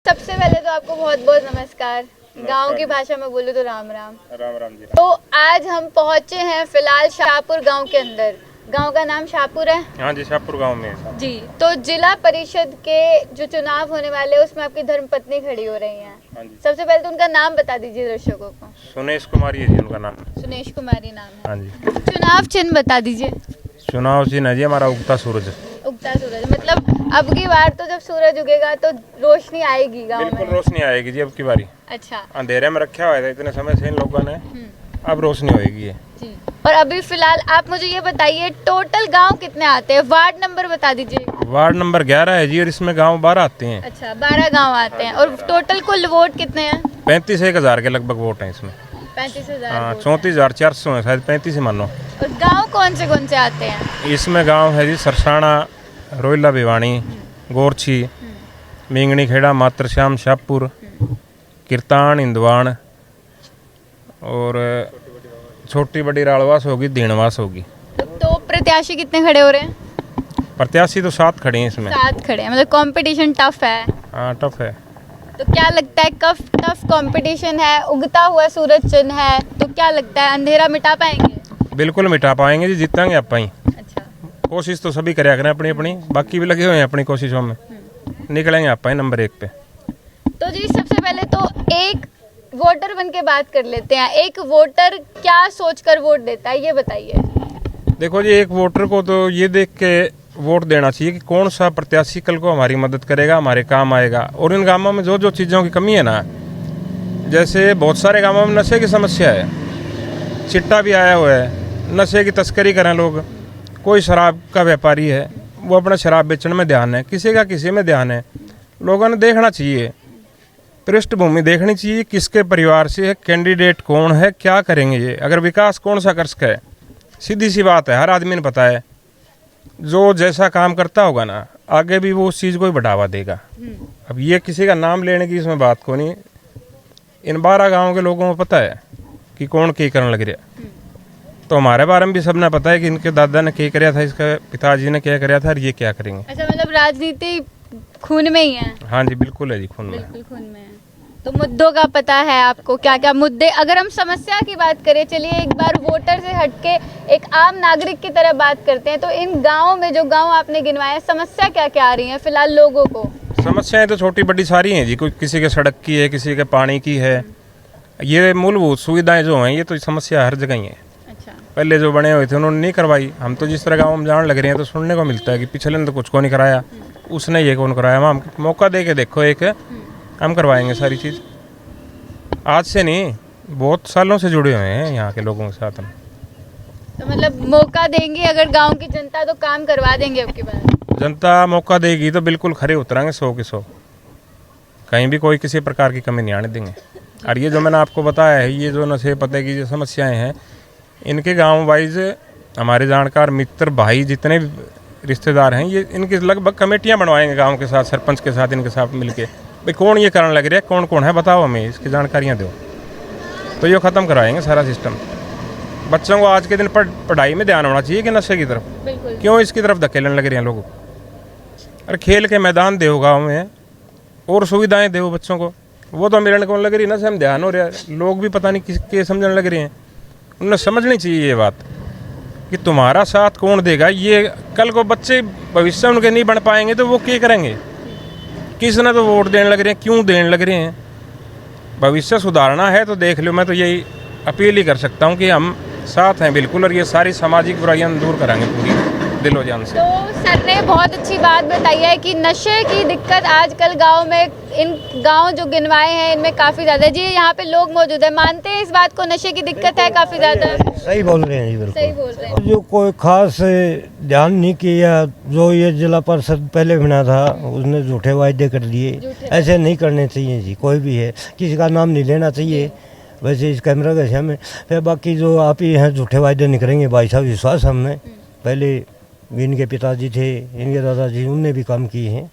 सबसे पहले तो आपको बहुत बहुत नमस्कार। गांव की भाषा में बोलूँ तो राम राम। राम राम जी। तो आज हम पहुंचे हैं फिलहाल शाहपुर गांव के अंदर। गांव का नाम शाहपुर है। हाँ जी, शाहपुर गांव में जी। तो जिला परिषद के जो चुनाव होने वाले हैं उसमें आपकी धर्मपत्नी खड़ी हो रही हैं। हाँ जी। सबसे पहले तो उनका नाम बता दीजिए दर्शकों को। सुनेश कुमारी है जी उनका नाम। सुनेश कुमारी नाम है। हाँ जी। चुनाव चिन्ह बता दीजिए। चुनाव चिन्ह है जी हमारा उगता सूरज। उगता सूरज मतलब अब की बार तो जब सूरज उगेगा तो रोशनी आएगी गांव में। बिल्कुल रोशनी आएगी जी अब की बारी। अच्छा। अंधेरे में रखा हुआ था इतने समय से इन लोगों ने, अब रोशनी होएगी ये। जी। और अभी फिलहाल आप मुझे ये बताइए टोटल गांव कितने आते हैं, वार्ड नंबर बता दीजिए। वार्ड नंबर 11 है जी और इसमें गांव 12 आते हैं। अच्छा 12 गांव आते हैं। और टोटल कुल वोट कितने हैं? 35,000 के लगभग वोट हैं इसमें। 35,000। हाँ 34,400 है शायद, 35 ही मानो। और गांव कौन से आते हैं? इसमें गांव है जी सरसाना, रोहिला भिवानी, गोरछी, मींगनी खेड़ा, मात्रश्याम, शाहपुर, किरतान, इंदवान और छोटी बड़ी रालवास होगी, दीनवास होगी। तो प्रत्याशी कितने खड़े हो रहे हैं? प्रत्याशी तो 7 खड़े हैं इसमें। 7 खड़े हैं, मतलब कंपटीशन टफ है। हाँ टफ है। तो क्या लगता है कब टफ कंपटीशन है, उगता हुआ सूरज चिन्ह है, तो क्या लगता है अंधेरा मिटा पाएंगे? बिल्कुल मिटा पाएंगे जी, जीतेंगे आप ही। अच्छा। कोशिश तो सभी करें अपनी अपनी, बाकी भी लगे हुए हैं अपनी कोशिशों में। निकलेंगे आप ही नंबर 1 पे। तो जी सबसे पहले तो एक वोटर बन के बात कर लेते हैं। एक वोटर क्या सोचकर वोट देता है ये बताइए। देखो जी, एक वोटर को तो ये देख के वोट देना चाहिए कि कौन सा प्रत्याशी कल को हमारी मदद करेगा, हमारे काम आएगा। और इन गांवों में जो जो चीज़ों की कमी है ना, जैसे बहुत सारे गांवों में नशे की समस्या है, चिट्टा भी आया हुआ है, नशे की तस्करी करें लोग। कोई शराब का व्यापारी है, वो अपना शराब बेचने में ध्यान है, किसी का किसी में ध्यान है। लोगों ने देखना चाहिए, पृष्ठभूमि देखनी चाहिए, किसके परिवार से है, कैंडिडेट कौन है, क्या करेंगे ये, अगर विकास कौन सा कर सके है। सीधी सी बात है, हर आदमी ने पता है जो जैसा काम करता होगा ना, आगे भी वो उस चीज़ को ही बढ़ावा देगा। अब ये किसी का नाम लेने की इसमें बात को नहीं, इन 12 गाँव के लोगों को पता है कि कौन क्या करने लग रहा। तो हमारे बारे में भी सबने पता है कि इनके दादा ने क्या कराया था, इसके पिताजी ने क्या कराया था और ये क्या करेंगे। अच्छा मतलब राजनीति खून में ही है? हाँ जी बिल्कुल है जी, खून में। बिल्कुल खून में है। तो मुद्दों का पता है आपको, क्या क्या मुद्दे? अगर हम समस्या की बात करें, चलिए एक बार वोटर से हटके एक आम नागरिक की तरह बात करते हैं। तो इन गाँव में जो गाँव आपने गिनवाए, समस्या क्या क्या आ रही है फिलहाल लोगों को? समस्याएं तो छोटी बड़ी सारी हैं जी, कोई किसी के सड़क की है, किसी के पानी की है। ये मूलभूत सुविधाएं जो हैं ये तो समस्या हर जगह ही है। अच्छा। पहले जो बने हुए थे उन्होंने नहीं करवाई। हम तो जिस तरह गाँव में जान लग रहे हैं तो सुनने को मिलता है कि पिछले ने तो कुछ को नहीं कराया, उसने ये कौन कराया। हम मौका दे के देखो, एक हम करवाएंगे सारी चीज़। आज से नहीं, बहुत सालों से जुड़े हुए हैं यहाँ के लोगों के साथ हम। तो मतलब मौका देंगे अगर गांव की जनता तो काम करवा देंगे अब की बार? जनता मौका देगी तो बिल्कुल खरे उतरेंगे 100 के 100, कहीं भी कोई किसी प्रकार की कमी नहीं आने देंगे। और ये जो मैंने आपको बताया है, ये जो नशे पते की जो समस्याएं हैं, इनके गांव वाइज हमारे जानकार मित्र भाई जितने भी रिश्तेदार हैं, ये इनकी लगभग कमेटियां बनवाएंगे गांव के साथ, सरपंच के साथ, इनके साथ मिलके भाई कौन ये करने लग रहा है, कौन कौन है बताओ, हमें इसकी जानकारियाँ दो। तो ये ख़त्म करवाएंगे सारा सिस्टम। बच्चों को आज के दिन पढ़ाई में ध्यान होना चाहिए कि नशे की तरफ, क्यों इसकी तरफ धकेलने लग रहे हैं लोग। अरे खेल के मैदान दो गाँव में और सुविधाएँ दो बच्चों को, वो तो मिलने कौन लग रही है, नशे में ध्यान हो रहा है। लोग भी पता नहीं किसके समझने लग रहे हैं। उन्हें समझनी चाहिए ये बात कि तुम्हारा साथ कौन देगा। ये कल को बच्चे भविष्य में उनके नहीं बन पाएंगे तो वो क्या करेंगे, किसने तो वोट देने लग रहे हैं, क्यों देने लग रहे हैं। भविष्य सुधारना है तो देख लो, मैं तो यही अपील ही कर सकता हूँ कि हम साथ हैं बिल्कुल, और ये सारी सामाजिक बुराइयां दूर कराएंगे पूरी दिलो जान से। तो सर ने बहुत अच्छी बात बताई है कि नशे की दिक्कत आजकल गांव में, इन गांव जो गिनवाए हैं इनमें काफ़ी ज़्यादा। जी यहाँ पे लोग मौजूद है, मानते हैं इस बात को, नशे की दिक्कत है काफ़ी ज़्यादा? सही बोल रहे हैं जी, बिल्कुल सही बोल रहे हैं। जो कोई खास ध्यान नहीं किया, जो ये जिला परिषद पहले बना था उसने झूठे वायदे कर दिए। ऐसे नहीं करने चाहिए जी, कोई भी है किसी का नाम नहीं लेना चाहिए वैसे इस कैमरा के सामने। फिर बाकी जो आप ही हैं झूठे वायदे नहीं करेंगे भाई साहब, विश्वास हमने पहले भी इनके पिताजी थे, इनके दादाजी, उनने भी काम किए हैं,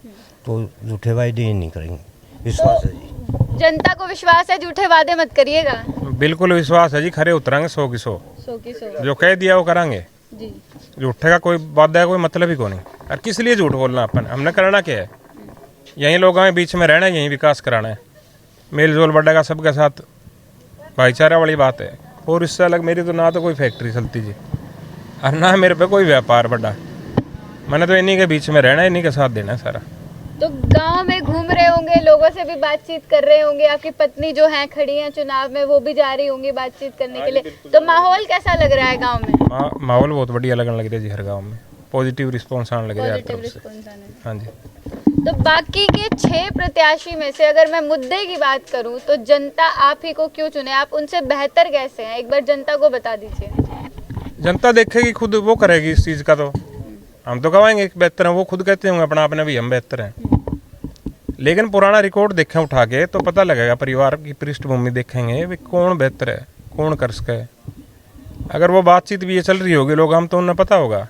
तो झूठे वायदे ही नहीं करेंगे, विश्वास है जी। जनता को विश्वास है, झूठे वादे मत करिएगा। बिल्कुल विश्वास है जी, खरे उतरेंगे 100 की 100। 100 की 100 जो कह दिया वो करांगे जी। झूठे का कोई वादा है कोई मतलब ही को नहीं। और किस लिए झूठ बोलना, अपन हमने करना क्या है। यहीं लोगों के बीच में रहना है, यहीं विकास कराना है, मेल जोल बढ़ेगा सबके साथ, भाईचारा वाली बात है। और इससे अलग मेरी तो ना तो कोई फैक्ट्री चलती जी और ना मेरे पे कोई व्यापार बढ़ा। मैंने तो इन्हीं के बीच में रहना है, इन्हीं के साथ देना है सारा। तो गांव में घूम रहे होंगे, लोगों से भी बातचीत कर रहे होंगे, आपकी पत्नी जो है खड़ी हैं चुनाव में, वो भी जा रही होंगी बातचीत करने के लिए, तो माहौल कैसा लग रहा है गांव में? माहौल बहुत बढ़िया लगने लग रहा है जी, हर गांव में पॉजिटिव रिस्पॉन्स आने लग रहा है हर पॉजिटिव तरफ से। रिस्पॉन्स आने लगा। हाँ जी। तो बाकी के 6 प्रत्याशी में से अगर मैं मुद्दे की बात करूं तो जनता आप ही को क्यों चुने? आप उनसे बेहतर कैसे हैं, एक बार जनता को बता दीजिए। जनता देखेगी, खुद वो करेगी इस चीज़ का। तो हम तो कहेंगे कि बेहतर हैं, वो खुद कहते होंगे अपना आपने भी हम बेहतर हैं, लेकिन पुराना रिकॉर्ड देखें उठा के तो पता लगेगा, परिवार की पृष्ठभूमि देखेंगे भी कौन बेहतर है, कौन कर सके है। अगर वो बातचीत भी ये चल रही होगी लोग, हम तो उन्हें पता होगा।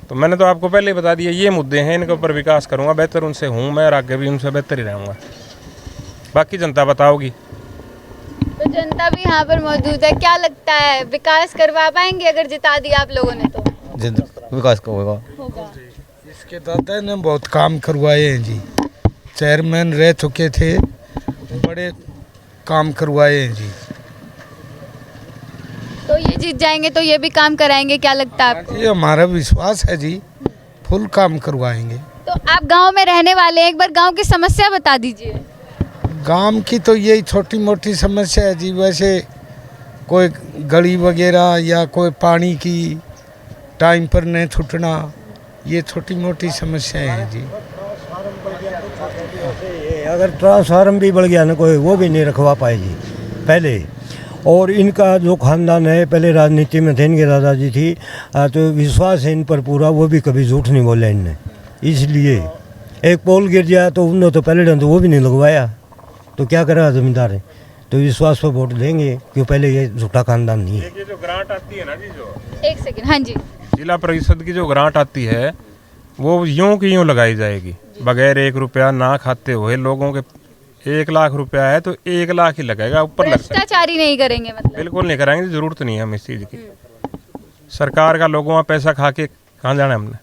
तो मैंने तो आपको पहले ही बता दिया, ये मुद्दे हैं, इनके ऊपर विकास करूँगा, बेहतर उनसे हूँ मैं और आगे भी उनसे बेहतर ही रहूँगा, बाकी जनता बताओगी। तो जनता भी यहाँ पर मौजूद है, क्या लगता है विकास करवा पाएंगे अगर जिता दिया आप लोगों ने? तो विकास का होगा। इसके दादा ने बहुत काम करवाए हैं जी, चेयरमैन रह चुके थे, बड़े काम करवाए हैं जी। तो ये जीत जाएंगे तो ये भी काम कराएंगे, क्या लगता है आपको? ये हमारा विश्वास है जी, फुल काम करवाएंगे। तो आप गांव में रहने वाले हैं, एक बार गांव की समस्या बता दीजिए। गांव की तो यही छोटी मोटी समस्या है जी, वैसे कोई गली वगैरह या कोई पानी की टाइम पर नहीं छूटना, ये छोटी मोटी समस्याएं हैं जी। अगर ट्रांसफार्म भी बढ़ गया ना कोई, वो भी नहीं रखवा पाएगी पहले। और इनका जो खानदान है, पहले राजनीति में थे, इनके दादाजी थी, तो विश्वास है इन पर पूरा, वो भी कभी झूठ नहीं बोला इनने। इसलिए एक पोल गिर गया तो उन्होंने तो पहले डन तो वो भी नहीं लगवाया, तो क्या करेगा जमींदार है? तो विश्वास पर वोट देंगे, क्यों पहले ये झूठा खानदान नहीं है। ये जो ग्रांट आती है ना जी, जो एक सेकंड, हाँ जी। जिला परिषद की जो ग्रांट आती है वो यूं की यूं लगाई जाएगी, बगैर 1 रुपया ना खाते हुए। लोगों के 1 लाख रुपया है तो 1 लाख ही लगेगा, ऊपर लगता है। भ्रष्टाचारी नहीं करेंगे मतलब? बिल्कुल नहीं कराएंगे, जरूरत नहीं है हमें इस चीज़ की। सरकार का लोगों का पैसा खा के कहाँ जाना है हमने?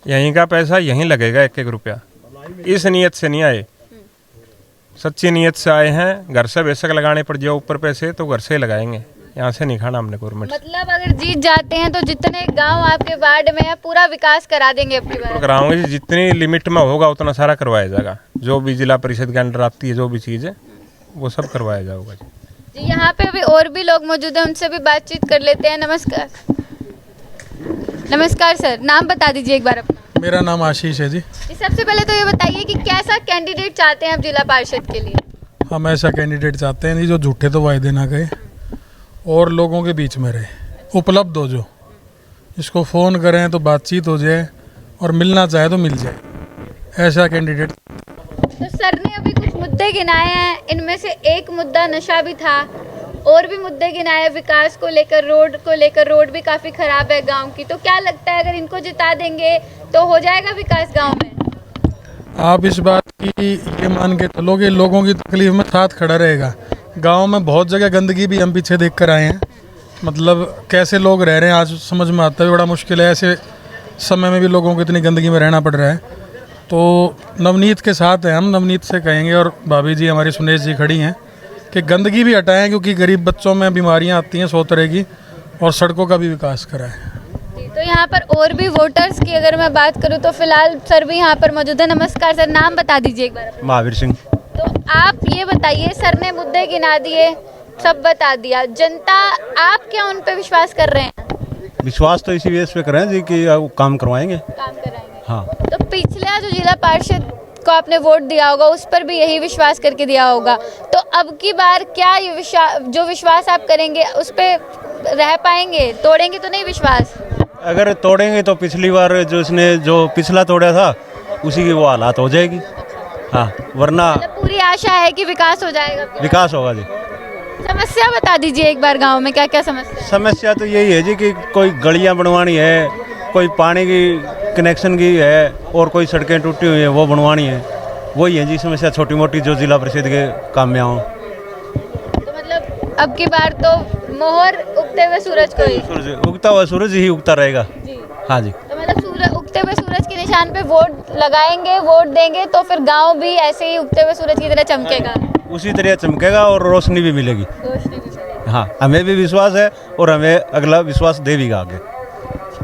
यहीं का पैसा यहीं लगेगा, 1-1 रुपया। इस नीयत से नहीं आए, सच्ची नीयत से आए हैं। घर से बेशक लगाने पड़ जाए ऊपर पैसे तो घर से ही लगाएंगे, यहाँ से नहीं खाना हमने गवर्नमेंट से। मतलब अगर जीत जाते हैं तो जितने गांव आपके वार्ड में है पूरा विकास करा देंगे अपनी बार? कराऊंगे जी, जितनी लिमिट में होगा उतना सारा करवाया जाएगा। जो भी जिला परिषद के अंडर आती है, जो भी चीज़ है वो सब करवाया जाएगा जी। जी, यहाँ पे अभी और भी लोग मौजूद हैं, उनसे भी बातचीत कर लेते हैं। नमस्कार। नमस्कार सर, नाम बता दीजिए एक बार अपना। मेरा नाम आशीष है जी। जी, सबसे पहले तो ये बताइए कि कैसा कैंडिडेट चाहते हैं आप जिला पार्षद के लिए? हम ऐसा कैंडिडेट चाहते हैं जी जो झूठे तो वायदे ना कहे और लोगों के बीच में रहे, उपलब्ध हो, जो इसको फ़ोन करें तो बातचीत हो जाए और मिलना चाहे तो मिल जाए, ऐसा कैंडिडेट। तो सर ने अभी कुछ मुद्दे गिनाए हैं, इनमें से एक मुद्दा नशा भी था, और भी मुद्दे गिनाए विकास को लेकर, रोड भी काफ़ी ख़राब है गांव की। तो क्या लगता है अगर इनको जिता देंगे तो हो जाएगा विकास गांव में? आप इस बात की ये मान के चलोगे, लोगों की तकलीफ में साथ खड़ा रहेगा। गांव में बहुत जगह गंदगी भी हम पीछे देख कर आए हैं, मतलब कैसे लोग रह रहे हैं आज समझ में आता है, बड़ा मुश्किल है। ऐसे समय में भी लोगों को इतनी गंदगी में रहना पड़ रहा है। तो नवनीत के साथ हैं हम, नवनीत से कहेंगे, और भाभी जी हमारी सुनेश जी खड़ी हैं, कि गंदगी भी हटाएं, क्योंकि गरीब बच्चों में बीमारियां आती हैं 100 तरह की, और सड़कों का भी विकास कराएं। तो यहाँ पर और भी वोटर्स की अगर मैं बात करूँ तो फिलहाल सर भी यहाँ पर मौजूद है। नमस्कार सर, नाम बता दीजिए एक बार। महावीर सिंह। तो आप ये बताइए, सर ने मुद्दे गिना दिए, सब बता दिया, जनता आप क्या उन पे विश्वास कर रहे हैं? विश्वास तो इसी बेस पे कर रहे हैं जी कि काम करवाएंगे। काम कराएंगे। हाँ। तो पिछला जो जिला पार्षद को आपने वोट दिया होगा उस पर भी यही विश्वास करके दिया होगा, तो अब की बार क्या ये जो विश्वास आप करेंगे उस पर रह पाएंगे? तोड़ेंगे तो नहीं विश्वास? अगर तोड़ेंगे तो पिछली बार जो इसने जो पिछला तोड़ा था उसी की वो हालात हो जाएगी। हाँ, वरना मतलब पूरी आशा है कि विकास हो जाएगा। विकास होगा जी। समस्या बता दीजिए एक बार गांव में क्या क्या समस्या है? समस्या तो यही है जी कि कोई गलियां बनवानी है, कोई पानी की कनेक्शन की है, और कोई सड़कें टूटी हुई हैं वो बनवानी है। वही है जी समस्या छोटी मोटी जो जिला परिषद के काम में आऊँ। तो मतलब अब की बार तो मोहर उगते हुए सूरज को ही? सूरज उगता हुआ सूरज ही उगता रहेगा। जी। हाँ जी। तो मतलब उगते हुए सूरज के निशान पे वोट लगाएंगे, वोट देंगे तो फिर गांव भी ऐसे ही उगते हुए सूरज की तरह चमकेगा, उसी तरह चमकेगा और रोशनी भी मिलेगी। रोशनी भी मिलेगी। हाँ, हमें भी विश्वास है और हमें अगला विश्वास देगा आगे।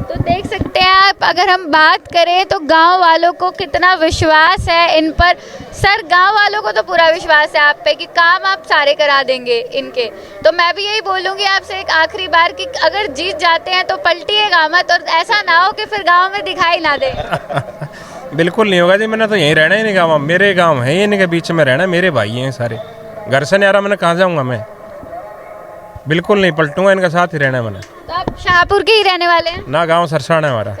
तो देख सकते हैं आप, अगर हम बात करें तो गांव वालों को कितना विश्वास है इन पर। सर, गांव वालों को तो पूरा विश्वास है आप पे कि काम आप सारे करा देंगे इनके। तो मैं भी यही बोलूँगी आपसे एक आखिरी बार कि अगर जीत जाते हैं तो पलटिएगा मत, और ऐसा ना हो कि फिर गांव में दिखाई ना दे। बिल्कुल नहीं होगा जी, मैंने तो यहीं रहना ही नहीं गाँव, मेरे गाँव है, इनके बीच में रहना, मेरे भाई हैं सारे, घर से नहीं आ रहा, मैंने कहाँ जाऊँगा मैं, बिल्कुल नहीं पलटूंगा, इनके साथ ही रहना है मैंने। तो आप शाहपुर के ही रहने वाले हैं? ना, गांव सरसाना है हमारा।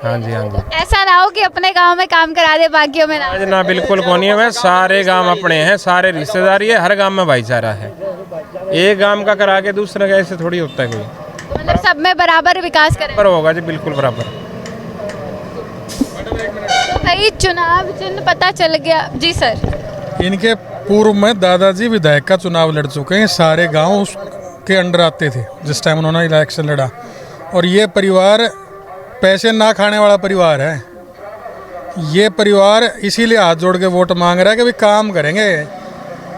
हाँ जी, हाँ जी। तो ऐसा ना हो कि अपने गांव में काम करा दे, बाकियों में ना। आज ना, बिल्कुल कौन है, मैं सारे गांव अपने हैं, सारे रिश्तेदारी है, हर गांव में भाईचारा है। एक गांव का करा के दूसरे का ऐसे थोड़ी होता है कोई। तो मतलब सब में बराबर विकास करें। बराबर होगा जी, बिल्कुल बराबर। तो भाई चुनाव चिन्ह पता चल गया जी सर। इनके पूर्व में दादाजी विधायक का चुनाव लड़ चुके हैं, सारे गांव उसके अंडर आते थे जिस टाइम उन्होंने इलेक्शन लड़ा। और ये परिवार पैसे ना खाने वाला परिवार है। ये परिवार इसीलिए हाथ जोड़ के वोट मांग रहा है कि भाई काम करेंगे,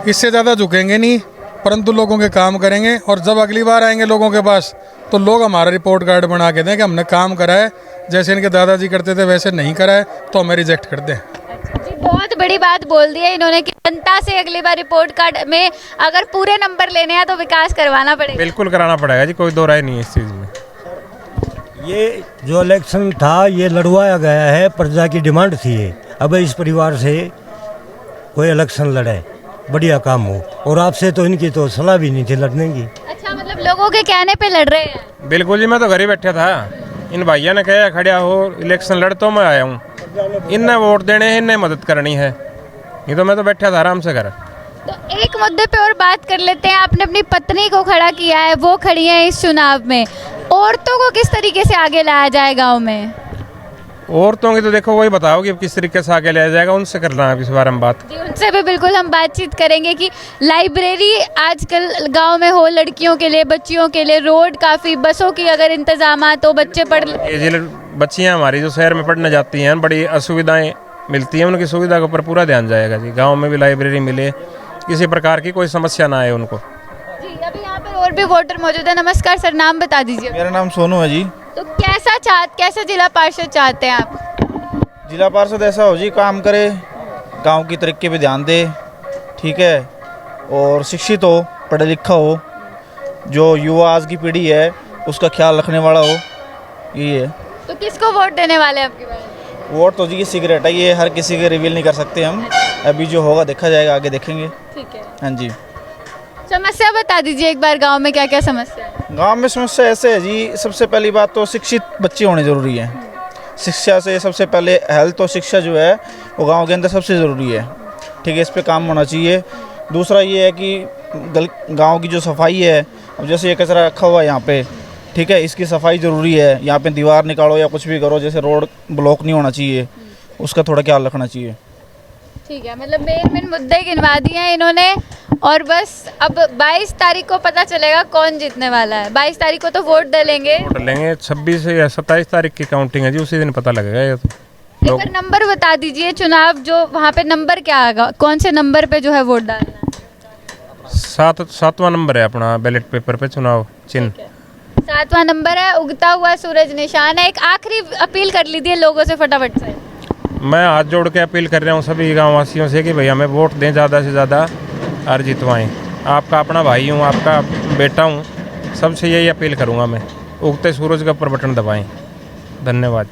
इससे ज़्यादा झुकेंगे नहीं, परंतु लोगों के काम करेंगे। और जब अगली बार आएंगे लोगों के पास तो लोग हमारा रिपोर्ट कार्ड बना के दें कि हमने काम करा है, जैसे इनके दादाजी करते थे वैसे नहीं करा है तो हमें रिजेक्ट कर दें। जी, बहुत बड़ी बात बोल दी है इन्होंने कि जनता से अगली बार रिपोर्ट कार्ड में अगर पूरे नंबर लेने हैं तो विकास करवाना पड़ेगा। बिल्कुल कराना पड़ेगा जी, कोई दो राय नहीं है इस चीज़ में। ये जो इलेक्शन था ये लड़वाया गया है, प्रजा की डिमांड थी ये। अब इस परिवार से कोई इलेक्शन लड़े, बढ़िया काम हो। और आपसे तो इनकी तो सलाह भी नहीं थी लड़ने की। अच्छा, मतलब लोगों के कहने पे लड़ रहे हैं? बिल्कुल जी, मैं तो घर ही बैठा था, इन भैया ने कहा खड़ा हो इलेक्शन लड़, तो मैं आया हूँ। इनने वोट देने हैं, इनने मदद करनी है, ये तो मैं तो बैठा था आराम से घर। तो एक मुद्दे पे और बात कर लेते हैं। आपने अपनी पत्नी को खड़ा किया है, वो खड़ी है इस चुनाव में। औरतों को किस तरीके से आगे लाया जाए गांव में? औरतों की तो देखो वही बताओ कि किस तरीके से आगे लाया जाएगा, उनसे करना है इस बारे में बात। जी, उनसे भी बिल्कुल हम बातचीत करेंगे कि लाइब्रेरी आजकल गांव में हो लड़कियों के लिए, बच्चियों के लिए, रोड काफ़ी, बसों की अगर इंतजाम तो बच्चे पढ़। ये जो बच्चियाँ हमारी जो शहर में पढ़ने जाती हैं, बड़ी असुविधाएं मिलती हैं, उनकी सुविधा के ऊपर पूरा ध्यान जाएगा जी। गाँव में भी लाइब्रेरी मिले, किसी प्रकार की कोई समस्या ना आए उनको। जी, अभी यहाँ पर और भी वोटर मौजूद है। नमस्कार सर, नाम बता दीजिए। मेरा नाम सोनू है जी। तो कैसा जिला पार्षद चाहते हैं आप? जिला पार्षद ऐसा हो जी, काम करे, गांव की तरक्की पे ध्यान दे, ठीक है, और शिक्षित हो, पढ़ा लिखा हो, जो युवा आज की पीढ़ी है उसका ख्याल रखने वाला हो, ये है। तो किसको वोट देने वाले हैं आपकी बार? वोट तो जी की सिगरेट है, ये हर किसी के रिवील नहीं कर सकते हम, अभी जो होगा देखा जाएगा, आगे देखेंगे। ठीक है, हाँ जी। समस्या बता दीजिए एक बार, गांव में क्या क्या समस्या है? गांव में समस्या ऐसे है जी, सबसे पहली बात तो शिक्षित बच्चे होने ज़रूरी है। शिक्षा से सबसे पहले हेल्थ और शिक्षा जो है वो गांव के अंदर सबसे ज़रूरी है, ठीक है, इस पे काम होना चाहिए। दूसरा ये है कि गांव की जो सफाई है, अब जैसे ये कचरा रखा हुआ है यहाँ पे, ठीक है, इसकी सफाई ज़रूरी है। यहाँ पे दीवार निकालो या कुछ भी करो, जैसे रोड ब्लॉक नहीं होना चाहिए, उसका थोड़ा ख्याल रखना चाहिए। ठीक है, मतलब मेन मुद्दे गिनवा दिए हैं इन्होंने। और बस अब 22 तारीख को पता चलेगा कौन जीतने वाला है। 22 तारीख को तो वोट डालेंगे। वोट लेंगे 26 या 27 तारीख की काउंटिंग है जी, उसी दिन पता लगेगा ये तो। एक बार नंबर बता दीजिए, चुनाव जो वहाँ पे नंबर क्या आएगा, कौन से नंबर पे जो है वोट डालना है? 7वां नंबर है अपना बैलेट पेपर पे चुनाव चिन्ह। 7वां नंबर है, उगता हुआ सूरज निशान है। एक आखिरी अपील कर लीजिए लोगों से फटाफट से। मैं हाथ जोड़ के अपील कर रहा हूँ सभी गाँव वासियों से कि भैया हमें वोट दें, ज़्यादा से ज़्यादा और जितवाएँ। आपका अपना भाई हूँ, आपका बेटा हूँ, सबसे यही अपील करूँगा मैं। उगते सूरज के ऊपर बटन दबाएँ। धन्यवाद।